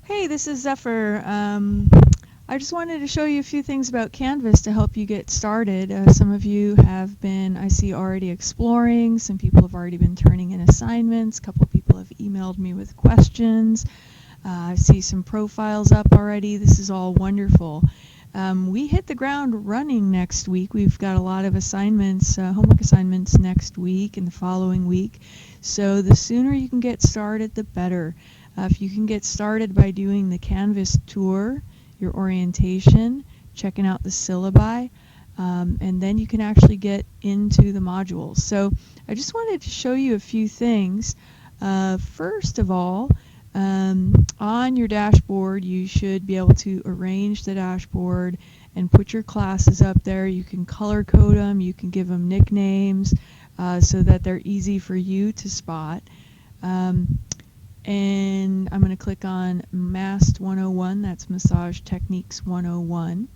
Hey, this is Zephyr. I just wanted to show you a few things about Canvas to help you get started. Some of you have been, I see, already exploring. Some people have already been turning in assignments. A couple people have emailed me with questions. I see some profiles up already. This is all wonderful. We hit the ground running next week. We've got a lot of assignments, homework assignments next week and the following week. So the sooner you can get started, the better. If you can get started by doing the Canvas tour, your orientation, checking out the syllabi, and then you can actually get into the modules. So I just wanted to show you a few things. First of all, on your dashboard, you should be able to arrange the dashboard and put your classes up there. You can color code them, you can give them nicknames so that they're easy for you to spot. And I'm going to click on MAST 101, that's Massage Techniques 101.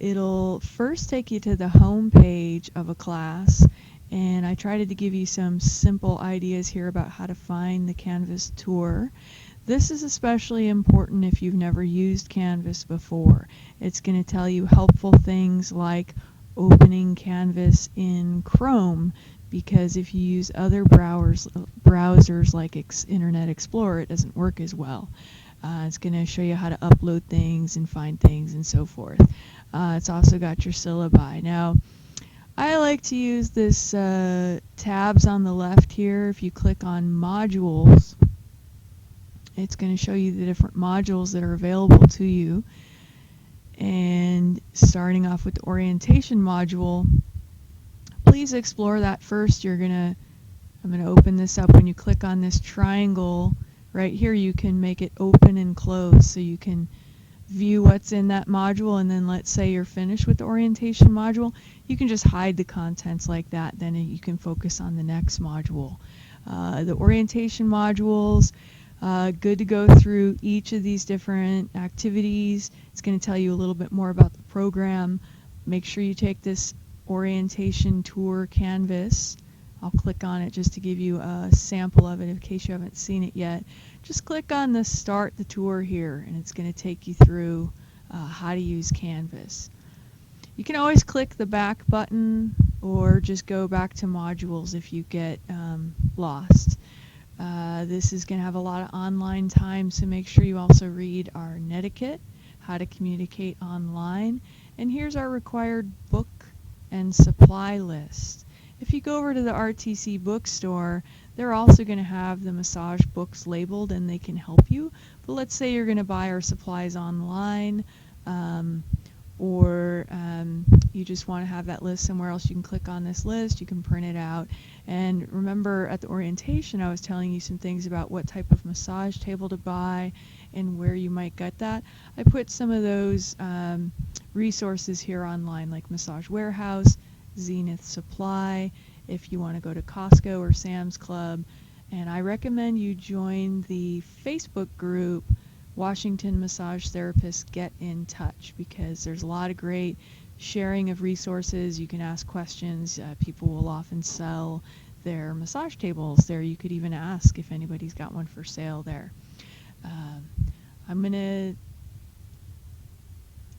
It'll first take you to the home page of a class, and I tried to give you some simple ideas here about how to find the Canvas tour. This is especially important if you've never used Canvas before. It's going to tell you helpful things like opening Canvas in Chrome, because if you use other browsers like Internet Explorer, it doesn't work as well. It's going to show you how to upload things and find things and so forth. It's also got your syllabi. Now, I like to use this tabs on the left here. If you click on modules, it's going to show you the different modules that are available to you. And starting off with the orientation module, please explore that first. I'm going to open this up. When you click on this triangle right here, you can make it open and close, so you can view what's in that module, and then let's say you're finished with the orientation module, you can just hide the contents like that, then you can focus on the next module. The orientation modules, good to go through each of these different activities. It's going to tell you a little bit more about the program. Make sure you take this orientation tour canvas. I'll click on it just to give you a sample of it in case you haven't seen it yet. Just click on the start the tour here, and it's going to take you through how to use Canvas. You can always click the back button or just go back to modules if you get lost. This is going to have a lot of online time, so make sure you also read our netiquette, how to communicate online, and here's our required book and supply list. If you go over to the RTC bookstore, they're also going to have the massage books labeled, and they can help you. But let's say you're going to buy our supplies online, or you just want to have that list somewhere else. You can click on this list, you can print it out. And remember, at the orientation I was telling you some things about what type of massage table to buy and where you might get that. I put some of those resources here online, like Massage Warehouse, Zenith Supply, if you want to go to Costco or Sam's Club. And I recommend you join the Facebook group Washington Massage Therapists Get in Touch, because there's a lot of great sharing of resources. You can ask questions. People will often sell their massage tables there. You could even ask if anybody's got one for sale there. I'm going to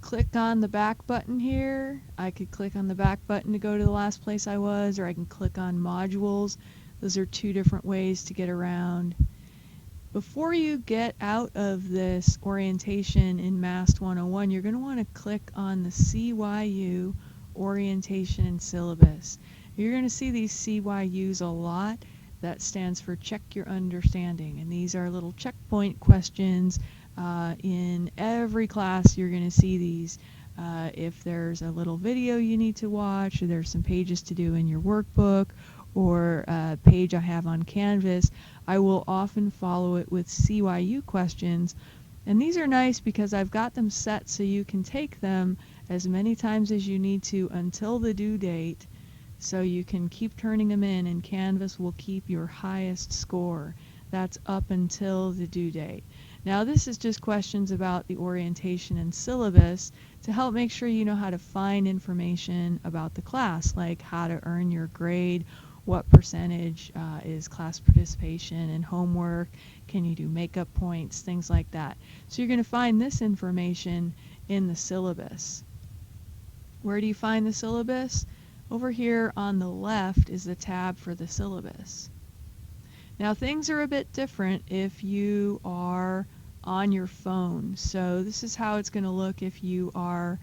click on the back button here. I could click on the back button to go to the last place I was, or I can click on modules. Those are two different ways to get around. Before you get out of this orientation in MAST 101, you're going to want to click on the CYU orientation and syllabus. You're going to see these CYUs a lot. That stands for Check Your Understanding, and these are little checkpoint questions. In every class you're going to see these. If there's a little video you need to watch, or there's some pages to do in your workbook, or a page I have on Canvas, I will often follow it with CYU questions. And these are nice because I've got them set so you can take them as many times as you need to until the due date, so you can keep turning them in, and Canvas will keep your highest score. That's up until the due date. Now, this is just questions about the orientation and syllabus to help make sure you know how to find information about the class, like how to earn your grade, what percentage is class participation and homework, can you do makeup points, things like that. So you're going to find this information in the syllabus. Where do you find the syllabus? Over here on the left is the tab for the syllabus. Now things are a bit different if you are on your phone. So this is how it's going to look if you are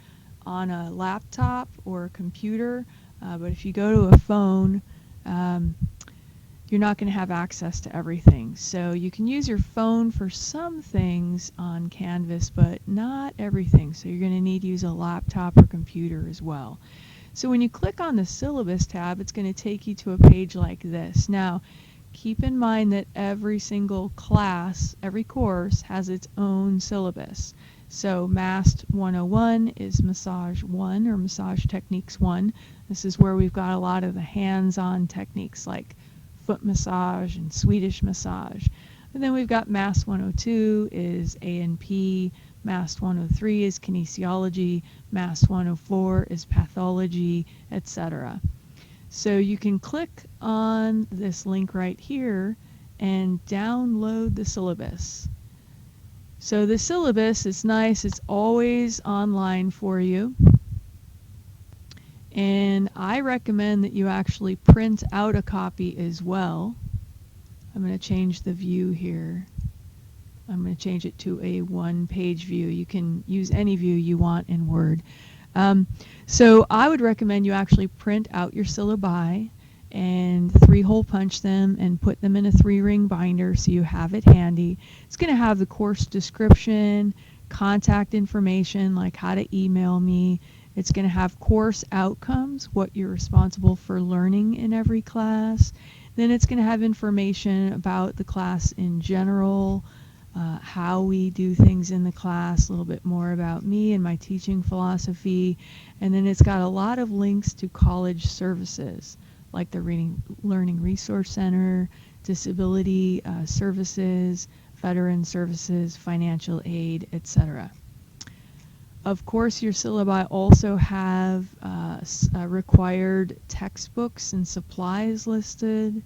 on a laptop or a computer. But if you go to a phone, you're not going to have access to everything. So you can use your phone for some things on Canvas, but not everything. So you're going to need to use a laptop or computer as well. So when you click on the Syllabus tab, it's going to take you to a page like this. Now, keep in mind that every single class, every course has its own syllabus. So MAST 101 is Massage 1 or Massage Techniques 1. This is where we've got a lot of the hands-on techniques like foot massage and Swedish massage. And then we've got MAST 102 is A&P, MAST 103 is kinesiology, MAST 104 is pathology, etc. So you can click on this link right here and download the syllabus. So the syllabus is nice, it's always online for you. And I recommend that you actually print out a copy as well. I'm going to change the view here. I'm going to change it to a one-page view. You can use any view you want in Word. So I would recommend you actually print out your syllabi and 3-hole punch them and put them in a 3-ring binder so you have it handy. It's going to have the course description, contact information like how to email me. It's going to have course outcomes, what you're responsible for learning in every class. Then it's going to have information about the class in general, how we do things in the class, a little bit more about me and my teaching philosophy. And then it's got a lot of links to college services like the Learning Resource Center, disability services, veteran services, financial aid, etc. Of course, your syllabi also have required textbooks and supplies listed,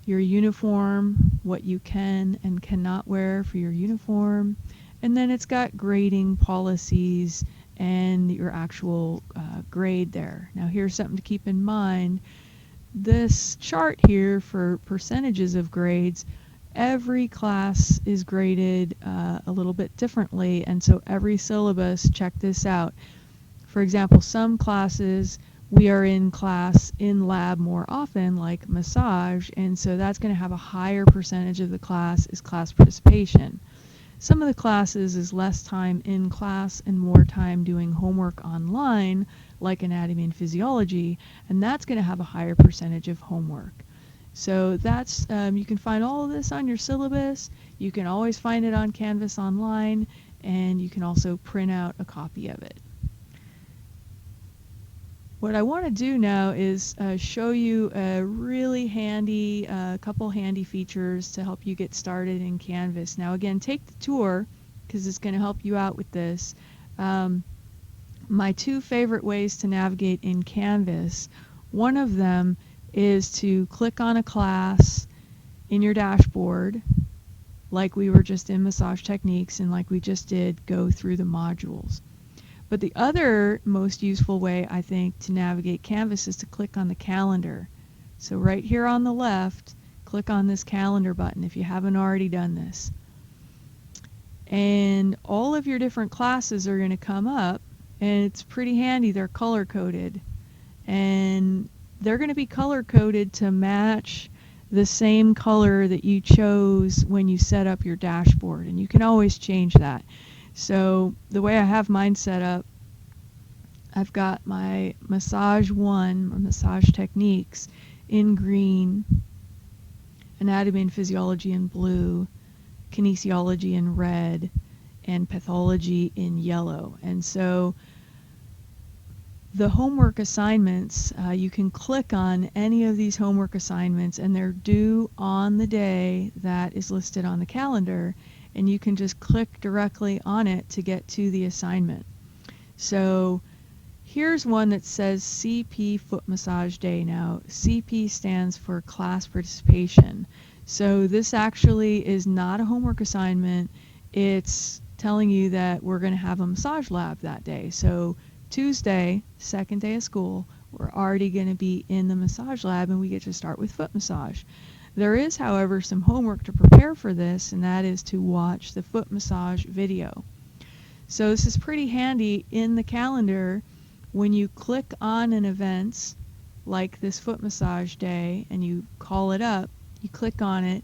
your uniform, what you can and cannot wear for your uniform, and then it's got grading policies and your actual grade there. Now here's something to keep in mind. This chart here for percentages of grades, every class is graded a little bit differently, and so every syllabus, check this out. For example, some classes we are in class in lab more often, like massage, and so that's going to have a higher percentage of the class is class participation. Some of the classes is less time in class and more time doing homework online, like anatomy and physiology, and that's going to have a higher percentage of homework. So that's you can find all of this on your syllabus. You can always find it on Canvas online, and you can also print out a copy of it. What I want to do now is show you a really handy, couple handy features to help you get started in Canvas. Now again, take the tour because it's going to help you out with this. My 2 favorite ways to navigate in Canvas, one of them is to click on a class in your dashboard, like we were just in Massage Techniques and like we just did, go through the modules. But the other most useful way, I think, to navigate Canvas is to click on the calendar. So right here on the left, click on this calendar button if you haven't already done this. And all of your different classes are going to come up, and it's pretty handy. They're color-coded. And they're going to be color-coded to match the same color that you chose when you set up your dashboard. And you can always change that. So the way I have mine set up, I've got my Massage 1, or Massage Techniques, in green, Anatomy and Physiology in blue, Kinesiology in red, and Pathology in yellow. And so the homework assignments, you can click on any of these homework assignments, and they're due on the day that is listed on the calendar. And you can just click directly on it to get to the assignment. So Here's one that says CP Foot Massage Day. Now, CP stands for class participation. So this actually is not a homework assignment. It's telling you that we're going to have a massage lab that day. So Tuesday, second day of school, we're already going to be in the massage lab and we get to start with foot massage. There is, however, some homework to prepare for this, and that is to watch the foot massage video. So this is pretty handy in the calendar. When you click on an event like this foot massage day and you call it up, you click on it,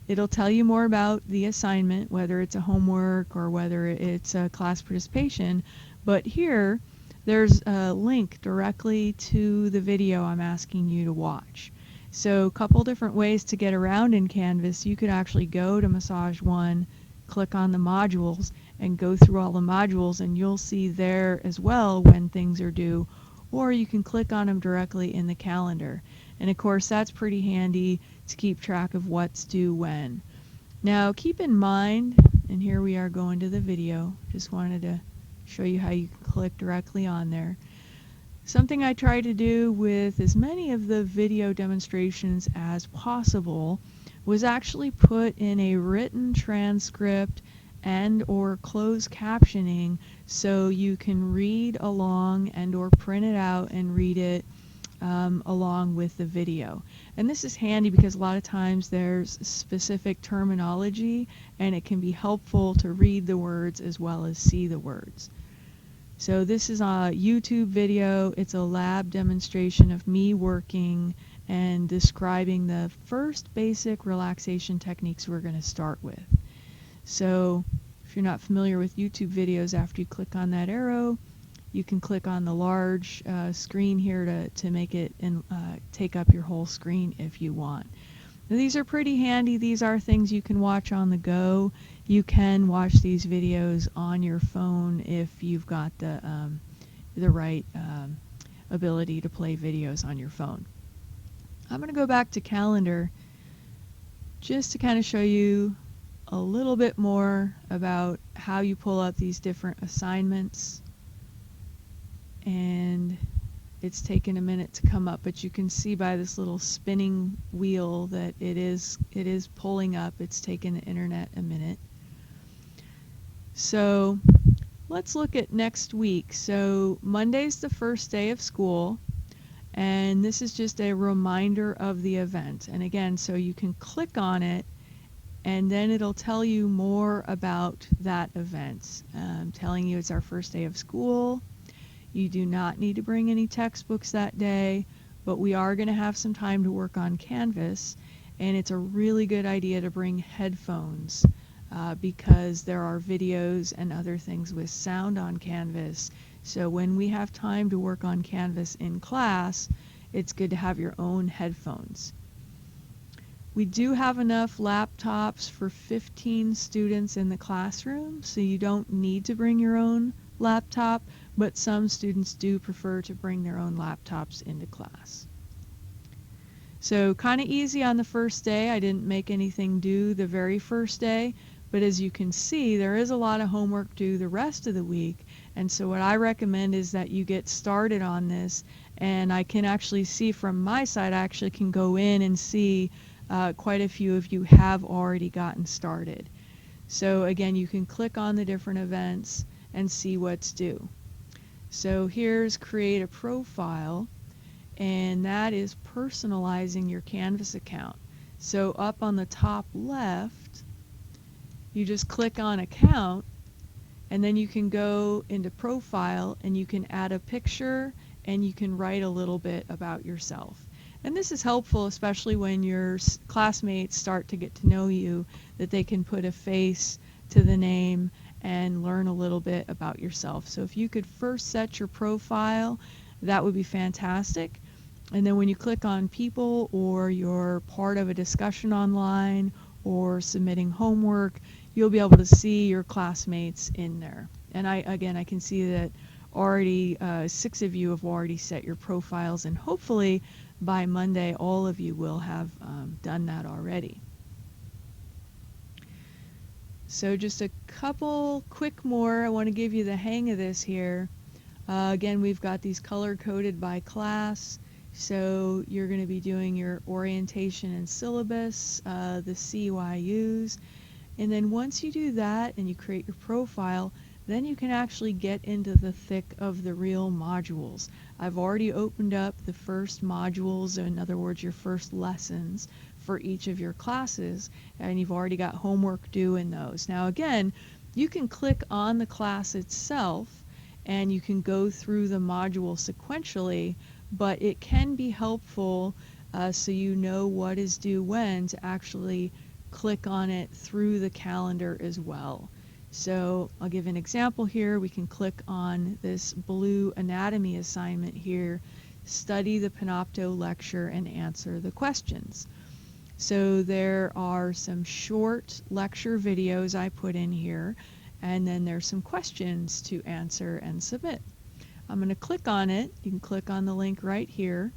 it'll tell you more about the assignment, whether it's a homework or whether it's a class participation. But here, there's a link directly to the video I'm asking you to watch. So a couple different ways to get around in Canvas. You could actually go to Massage 1, click on the modules, and go through all the modules, and you'll see there as well when things are due. Or you can click on them directly in the calendar. And of course, that's pretty handy to keep track of what's due when. Now keep in mind, and here we are going to the video, just wanted to show you how you can click directly on there. Something I try to do with as many of the video demonstrations as possible was actually put in a written transcript and or closed captioning so you can read along and or print it out and read it along with the video. And this is handy because a lot of times there's specific terminology and it can be helpful to read the words as well as see the words. So this is a YouTube video. It's a lab demonstration of me working and describing the first basic relaxation techniques we're going to start with. So if you're not familiar with YouTube videos, after you click on that arrow, you can click on the large screen here to make it and take up your whole screen if you want. Now, these are pretty handy. These are things you can watch on the go. You can watch these videos on your phone if you've got the right ability to play videos on your phone. I'm going to go back to calendar just to kind of show you a little bit more about how you pull up these different assignments. And it's taken a minute to come up, but you can see by this little spinning wheel that it is pulling up. It's taken the internet a minute. So let's look at next week. So Monday's the first day of school, and this is just a reminder of the event. And again, so you can click on it and then it'll tell you more about that event, telling you it's our first day of school. You do not need to bring any textbooks that day, but we are going to have some time to work on Canvas, and it's a really good idea to bring headphones because there are videos and other things with sound on Canvas. So when we have time to work on Canvas in class, it's good to have your own headphones. We do have enough laptops for 15 students in the classroom, so you don't need to bring your own laptop, but some students do prefer to bring their own laptops into class. So kind of easy on the first day. I didn't make anything due the very first day, but as you can see, there is a lot of homework due the rest of the week. And so what I recommend is that you get started on this, and I can actually see from my side, I actually can go in and see quite a few of you have already gotten started. So again, you can click on the different events and see what's due. So here's create a profile, and that is personalizing your Canvas account. So up on the top left, you just click on account, and then you can go into profile and you can add a picture and you can write a little bit about yourself. And this is helpful, especially when your classmates start to get to know you, that they can put a face to the name and learn a little bit about yourself. So if you could first set your profile, that would be fantastic. And then when you click on people, or you're part of a discussion online or submitting homework, you'll be able to see your classmates in there. And I can see that already 6 of you have already set your profiles, and hopefully by Monday all of you will have done that already. So just a couple quick more. I want to give you the hang of this here. Again, we've got these color-coded by class. So you're going to be doing your orientation and syllabus, the CYUs. And then once you do that and you create your profile, then you can actually get into the thick of the real modules. I've already opened up the first modules, in other words, your first lessons for each of your classes, and you've already got homework due in those. Now again, you can click on the class itself and you can go through the module sequentially, but it can be helpful so you know what is due when to actually click on it through the calendar as well. So I'll give an example here. We can click on this blue anatomy assignment here, study the Panopto lecture and answer the questions. So there are some short lecture videos I put in here, and then there's some questions to answer and submit. I'm going to click on it. You can click on the link right here.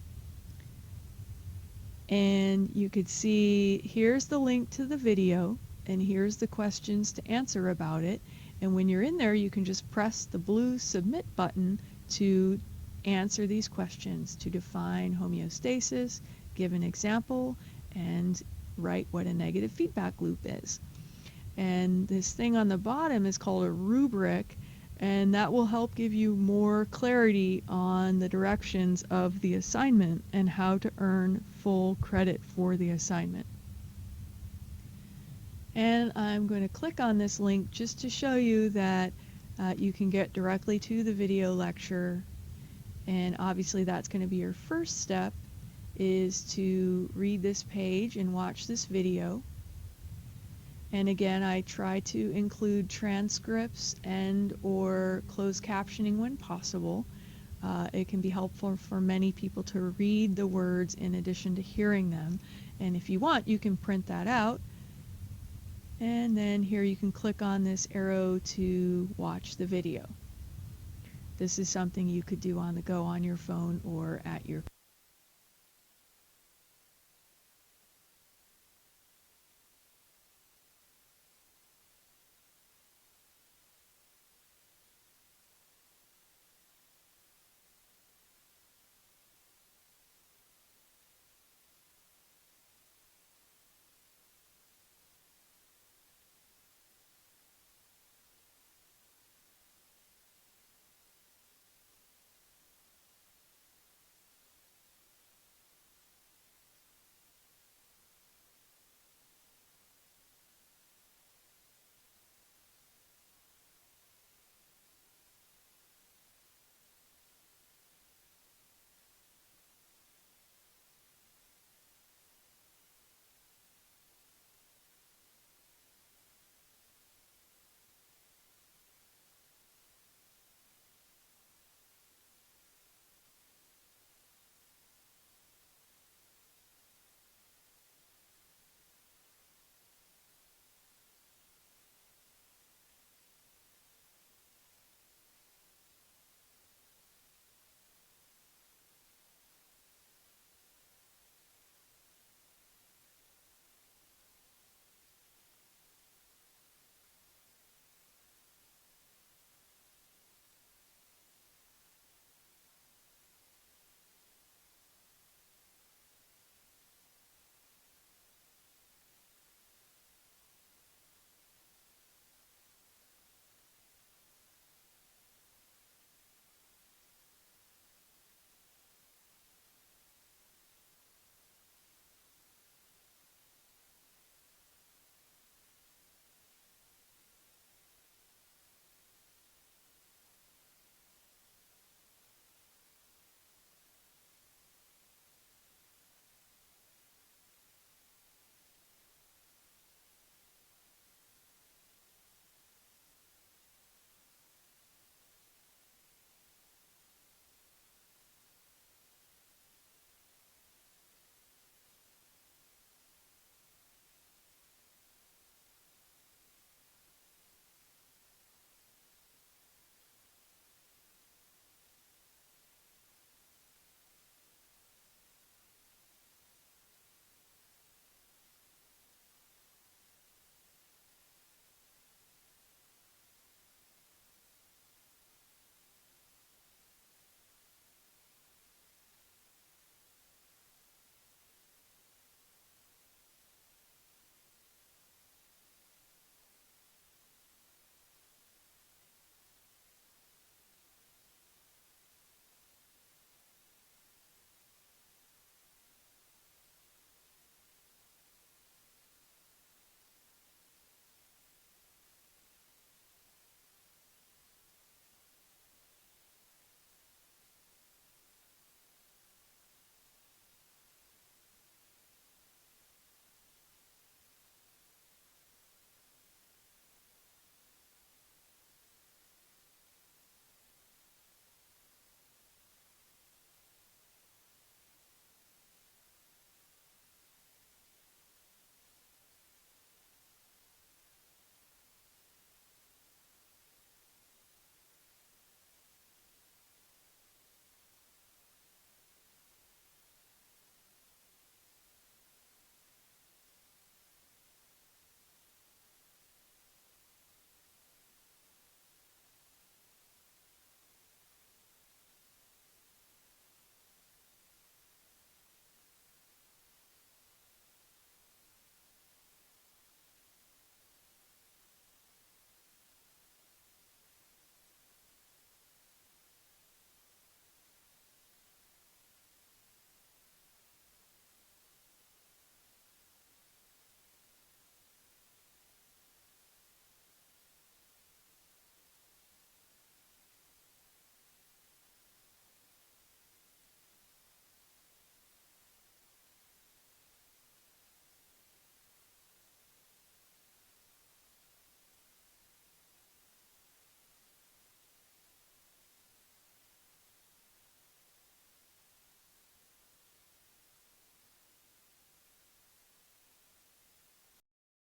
And you could see here's the link to the video, and here's the questions to answer about it. And when you're in there, you can just press the blue submit button to answer these questions, to define homeostasis, give an example, and write what a negative feedback loop is. And this thing on the bottom is called a rubric, and that will help give you more clarity on the directions of the assignment and how to earn full credit for the assignment. And I'm going to click on this link just to show you that you can get directly to the video lecture, and obviously that's going to be your first step, is to read this page and watch this video. And again, I try to include transcripts and or closed captioning when possible. It can be helpful for many people to read the words in addition to hearing them. And if you want, you can print that out. And then here you can click on this arrow to watch the video. This is something you could do on the go on your phone or at your